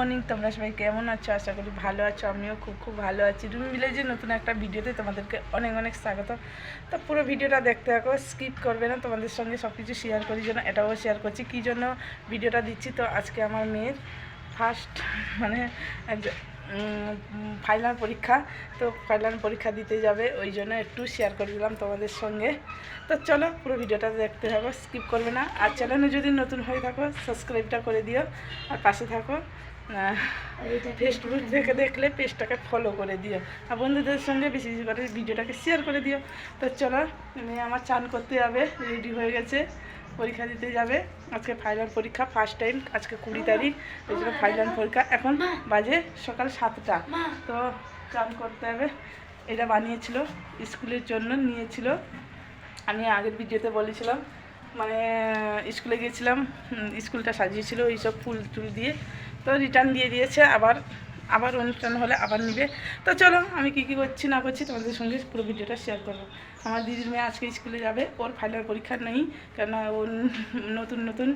Morning, তোমরা সবাই কেমন আছো? আশা করি ভালো আছো। আমিও খুব খুব ভালো আছি। রুমি ভিলেজের নতুন একটা ভিডিওতে তোমাদেরকে অনেক অনেক স্বাগত। তো পুরো ভিডিওটা দেখতে থাকো, স্কিপ করবে না। তোমাদের সঙ্গে সব কিছু শেয়ার করি জন্য এটাও শেয়ার করছি। কী জন্য ভিডিওটা দিচ্ছি, তো আজকে আমার মেয়ের ফার্স্ট মানে ফাইনাল পরীক্ষা। তো ফাইনাল পরীক্ষা দিতে যাবে, ওই জন্য একটু শেয়ার করে দিলাম তোমাদের সঙ্গে। তো চলো পুরো ভিডিওটা দেখতে থাকো, স্কিপ করবে না। আর চ্যানেলে যদি নতুন হয়ে থাকো সাবস্ক্রাইবটা করে দিও, আর পাশে থাকো। ফেসবুক থেকে দেখলে পেজটাকে ফলো করে দিও, আর বন্ধুদের সঙ্গে বেশি বেশি করে ভিডিওটাকে শেয়ার করে দিও। তো চলো, মেয়ে আমার চান করতে যাবে, রেডি হয়ে গেছে, পরীক্ষা দিতে যাবে। আজকে ফাইনাল পরীক্ষা, ফার্স্ট টাইম। আজকে 20 তারিখ, ওই জন্য ফাইনাল পরীক্ষা। এখন বাজে সকাল 7টা। তো চান করতে হবে। এটা বানিয়েছিল, স্কুলের জন্য নিয়েছিল। আমি আগের ভিডিওতে বলেছিলাম, মানে স্কুলে গিয়েছিলাম, স্কুলটা সাজিয়েছিল এইসব ফুল টুল দিয়ে। তো রিটার্ন দিয়ে দিয়েছে, আবার অনুষ্ঠান হলে আবার নিবে। তো চলো, আমি কী কী করছি না করছি তোমাদের সঙ্গে পুরো ভিডিওটা শেয়ার করবো। আমার দিদির মেয়ে আজকে স্কুলে যাবে, ওর ফাইনাল পরীক্ষা নেই, কেননা ও নতুন নতুন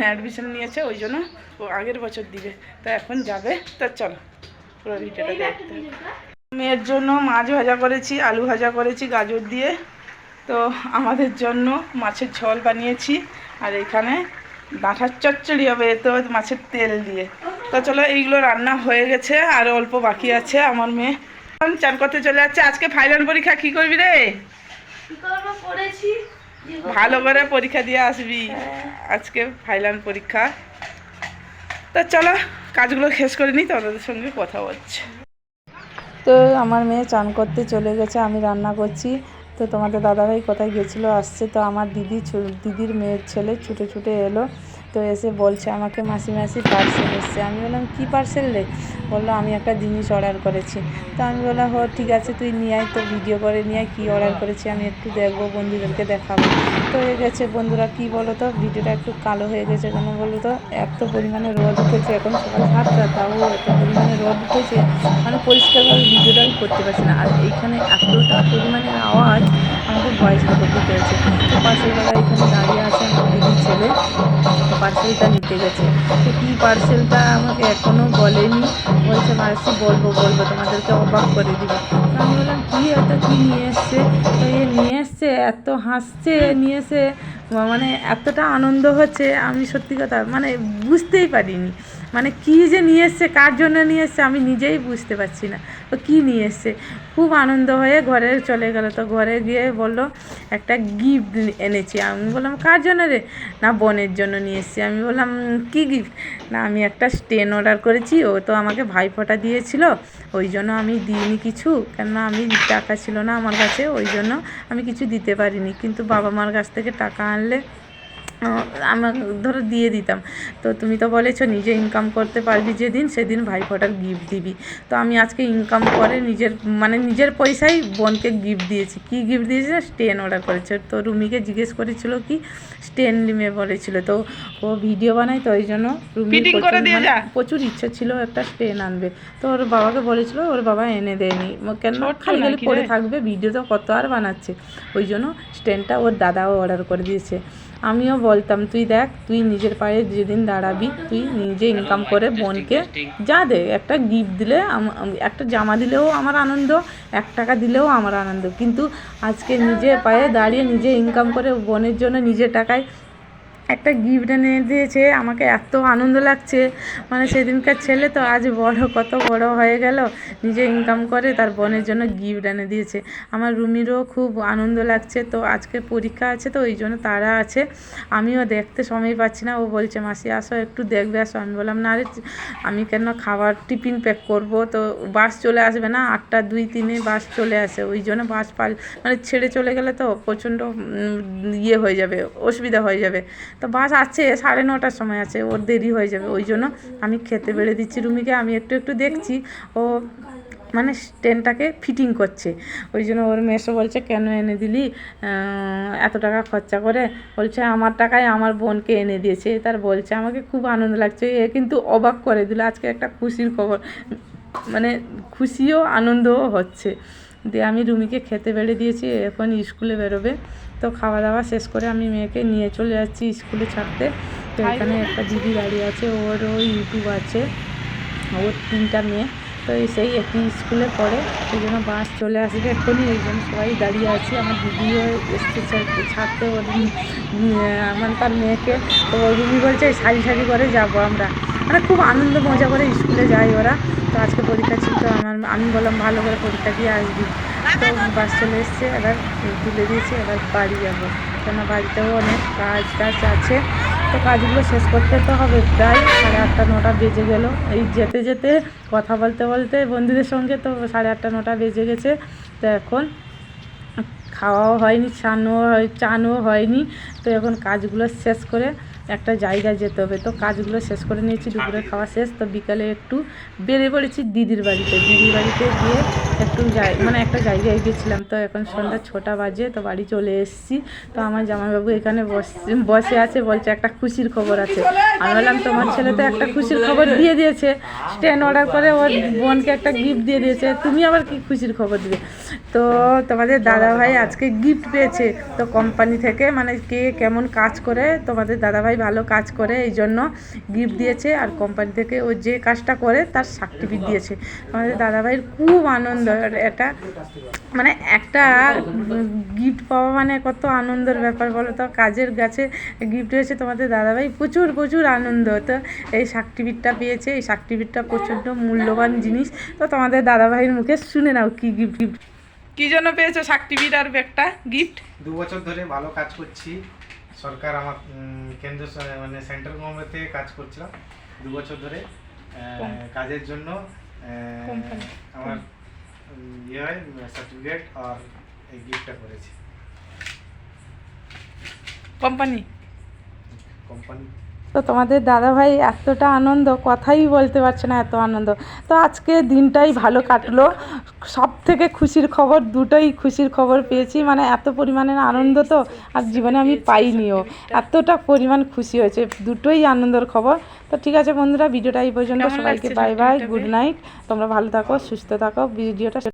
অ্যাডমিশন নিয়েছে, ওই জন্য ও আগের বছর দিবে। তো এখন যাবে। তো চলো পুরো ভিডিওটা দেখতে। মেয়ের জন্য মাছ ভাজা করেছি, আলু ভাজা করেছি গাজর দিয়ে। তো আমাদের জন্য মাছের ঝোল বানিয়েছি, আর এখানে ডাঁটার চচ্চড়ি হবে, তো মাছের তেল দিয়ে। তো চলো, এইগুলো রান্না হয়ে গেছে, আর অল্প বাকি আছে। আমার মেয়ে চান করতে চলে যাচ্ছে। আজকে ফাইনাল পরীক্ষা, কি করবি রে? ভালো করে পরীক্ষা দিয়ে আসবি, আজকে ফাইনাল পরীক্ষা। তো চলো, কাজগুলো শেষ করে নিই, তোমাদের সঙ্গে কথা বলছি। তো আমার মেয়ে চান করতে চলে গেছে, আমি রান্না করছি। তো তোমাদের দাদাভাই কোথায় গেছিলো, আসছে। তো আমার দিদির মেয়ের ছেলে ছুটে ছুটে এলো। তো এসে বলছে আমাকে, মাসি মাসি পার্সেল এসছে। আমি বললাম কী পার্সেল রে? বললো আমি একটা জিনিস অর্ডার করেছি। তো আমি বললাম হো ঠিক আছে, তুই নিয়ে আয়, তো ভিডিও করে নিয়ে আয় কী অর্ডার করেছি, আমি একটু দেখবো, বন্ধুদেরকে দেখাবো। তো হয়ে গেছে বন্ধুরা, কী বলো তো, ভিডিওটা একটু কালো হয়ে গেছে কেন বলো তো? এত পরিমাণে রোদ উঠেছে, এখন সকাল 7টা, তাও এত পরিমাণে রোদ উঠেছে, মানে পরিষ্কারভাবে ভিডিওটা আমি করতে পারছি না। আর এইখানে এতটা পরিমাণে আওয়াজ, আমাকে ভয়েস রেকর্ড দিতে হয়েছে। তো পার্সেলওয়ালা এখানে দাঁড়িয়ে আছে, আমার দিদির ছেলে। তো পার্সেলটা নিতে গেছে। তো কী পার্সেলটা আমাকে এখনও বলেনি, বলছে মাসি বলবো তোমাদেরকে অবাক করে দিবে। তো আমি বললাম কী, এটা কী নিয়ে এসছে? তো এ নিয়ে এসছে, এত হাসছে, নিয়ে এসে মানে এতটা আনন্দ হচ্ছে, আমি সত্যি কথা মানে বুঝতেই পারিনি, মানে কী যে নিয়ে এসছে, কার জন্য নিয়ে এসছে আমি নিজেই বুঝতে পারছি না। তো কী নিয়ে এসছে, খুব আনন্দ হয়ে ঘরে চলে গেল। তো ঘরে গিয়ে বলল একটা গিফট এনেছি। আমি বললাম কার জন্য রে? না বোনের জন্য নিয়ে এসেছি। আমি বললাম কী গিফট? না আমি একটা স্টেন অর্ডার করেছি, ও তো আমাকে ভাইফোঁটা দিয়েছিল, ওই জন্য আমি দিইনি কিছু, কেননা আমি টাকা ছিল না আমার কাছে, ওই জন্য আমি কিছু দিতে পারিনি। কিন্তু বাবা মার কাছ থেকে টাকা আনলে আমার ধরো দিয়ে দিতাম। তো তুমি তো বলেছো নিজে ইনকাম করতে পারবি যেদিন, সেদিন ভাইফোঁটার গিফট দিবি। তো আমি আজকে ইনকাম করে নিজের পয়সায় বোনকে গিফট দিয়েছি। কী গিফট দিয়েছে? স্টেন অর্ডার করেছে। তো রুমিকে জিজ্ঞেস করেছিল কি স্টেন নিমে বলেছিল, তো ও ভিডিও বানায়, তো ওই জন্য রুমি প্রচুর ইচ্ছা ছিল একটা স্টেন আনবে। তো ওর বাবাকে বলেছিল, ওর বাবা এনে দেয়নি, কেন খালি খালি পড়ে থাকবে, ভিডিও তো কত আর বানাচ্ছে, ওই জন্য স্টেনটা ওর দাদাও অর্ডার করে দিয়েছে। আমিও বলতাম তুই দেখ, তুই নিজের পায়ে যেদিন দাঁড়াবি, তুই নিজে ইনকাম করে বোনকে যা দে, একটা গিফট দিলে, একটা জামা দিলেও আমার আনন্দ, 1 টাকা দিলেও আমার আনন্দ, কিন্তু আজকে নিজের পায়ে দাঁড়িয়ে নিজে ইনকাম করে বোনের জন্য নিজের টাকায় একটা গিফট এনে দিয়েছে। আমাকে এত আনন্দ লাগছে, মানে সেদিনকার ছেলে তো আজ কত বড় হয়ে গেল, নিজে ইনকাম করে তার বোনের জন্য গিফট এনে দিয়েছে। আমার রুমিরও খুব আনন্দ লাগছে। তো আজকে পরীক্ষা আছে, তো ওই জন্য তারা আছে, আমিও দেখতে সময় পাচ্ছি না। ও বলছে মাসি আসো একটু দেখবে আসো। আমি বললাম না রে, আমি কেন খাবার টিফিন প্যাক করব, তো বাস চলে আসবে না, 8টা 2-3 বাস চলে আসে, ওই জন্য বাস মানে ছেড়ে চলে গেলে তো প্রচণ্ড ইয়ে হয়ে যাবে, অসুবিধা হয়ে যাবে। তো বাস আছে 9:30টার সময় আছে, ওর দেরি হয়ে যাবে, ওই জন্য আমি খেতে বেড়ে দিচ্ছি রুমিকে। আমি একটু একটু দেখছি ও মানে স্টেনটাকে ফিটিং করছে, ওই জন্য ওর মেসো বলছে কেন এনে দিলি এত টাকা খরচা করে? বলছে আমার টাকায় আমার বোনকে এনে দিয়েছে। তার বলছে আমাকে খুব আনন্দ লাগছে, এ কিন্তু অবাক করে দিল। আজকে একটা খুশির খবর, মানে খুশিও আনন্দও হচ্ছে। দিয়ে আমি রুমিকে খেতে বেড়ে দিয়েছি, এখন স্কুলে বেরোবে। তো খাওয়া দাওয়া শেষ করে আমি মেয়েকে নিয়ে চলে যাচ্ছি স্কুলে ছাড়তে। তো এখানে একটা দিদি দাঁড়িয়ে আছে, ওরও ইউটিউব আছে, ওর 3টা মেয়ে, তো সেই একই স্কুলে পড়ে, সেই জন্য বাস চলে আসবে এক্ষুনি, এই জন্য সবাই দাঁড়িয়ে আছি। আমার দিদিও এসছে ছাড়তে ওর মানে তার মেয়েকে, তো রুমি বলছে সারি সারি করে যাবো আমরা, মানে খুব আনন্দ মজা করে স্কুলে যায় ওরা। তো আজকে পরীক্ষা ছিল, তো আমি বললাম ভালো করে পরীক্ষা দিয়ে আসবি, তো বাস চলে এসছে, এবার তুলে দিয়েছে, এবার বাড়ি যাবো, কেন বাড়িতেও অনেক কাজ আছে, তো কাজগুলো শেষ করতে তো হবে। প্রায় 8:30 9টা বেজে গেল এই যেতে যেতে, কথা বলতে বলতে বন্ধুদের সঙ্গে, তো 8:30 9টা বেজে গেছে। তো এখন খাওয়াও হয়নি, চানও হয়নি, তো এখন কাজগুলো শেষ করে একটা জায়গায় যেতে হবে, তো কাজগুলো শেষ করে নিয়েছি, দুপুরে খাওয়া শেষ। তো বিকালে একটু বেরিয়ে পড়েছি দিদির বাড়িতে গিয়ে একটু মানে একটা জায়গায় গেছিলাম। তো এখন সন্ধ্যা 6টা বাজে, তো বাড়ি চলে এসেছি। তো আমার জামাইবাবু এখানে বসে আছে, বলছে একটা খুশির খবর আছে। আমি বললাম তোমার ছেলে তো একটা খুশির খবর দিয়ে দিয়েছে, ট্রেন অর্ডার করে ওর বোনকে একটা গিফট দিয়ে দিয়েছে, তুমি আবার কি খুশির খবর দিবে? তো তোমাদের দাদাভাই আজকে গিফট পেয়েছে, তো কোম্পানি থেকে, মানে কে কেমন কাজ করে, তোমাদের দাদাভাই ভালো কাজ করে এই জন্য গিফট দিয়েছে, আর কোম্পানি থেকে ও যে কাজটা করে তার সার্টিফিকেট দিয়েছে। আমাদের দাদাভাইয়ের খুব আনন্দ, এটা মানে একটা গিফট পাওয়া মানে কত আনন্দের ব্যাপার বলো তো। কাজের কাছে গিফট হয়েছে, তোমাদের দাদাভাই প্রচুর আনন্দ। তো এই সার্টিফিকেটটা পেয়েছে, এই সার্টিফিকেটটা প্রচণ্ড মূল্যবান জিনিস। তো তোমাদের দাদাভাইয়ের মুখে শুনে নাও কি গিফট কি জন্য পেয়েছো সার্টিফিকেট আর ব্যাগটা গিফট? 2 বছর ধরে ভালো কাজ করছি, সরকার আমার কেন্দ্র মানে সেন্ট্রাল গভর্নমেন্টে কাজ করছিলাম 2 বছর ধরে। কাজের জন্য আমার ইয়ে হয় সার্টিফিকেট আর এই গিফটটা করেছি কোম্পানি। তো তোমাদের দাদাভাই এতটা আনন্দ, কথাই বলতে পারছে না, এত আনন্দ। তো আজকে দিনটাই ভালো কাটলো, সব থেকে খুশির খবর, দুটোই খুশির খবর পেয়েছি, মানে এত পরিমাণের আনন্দ তো আর জীবনে আমি পাইনিও, এতটা পরিমাণ খুশি হয়েছে, দুটোই আনন্দের খবর। তো ঠিক আছে বন্ধুরা, ভিডিওটা এই পর্যন্ত, সবাইকে বাই বাই, গুড নাইট, তোমরা ভালো থাকো, সুস্থ থাকো, ভিডিওটা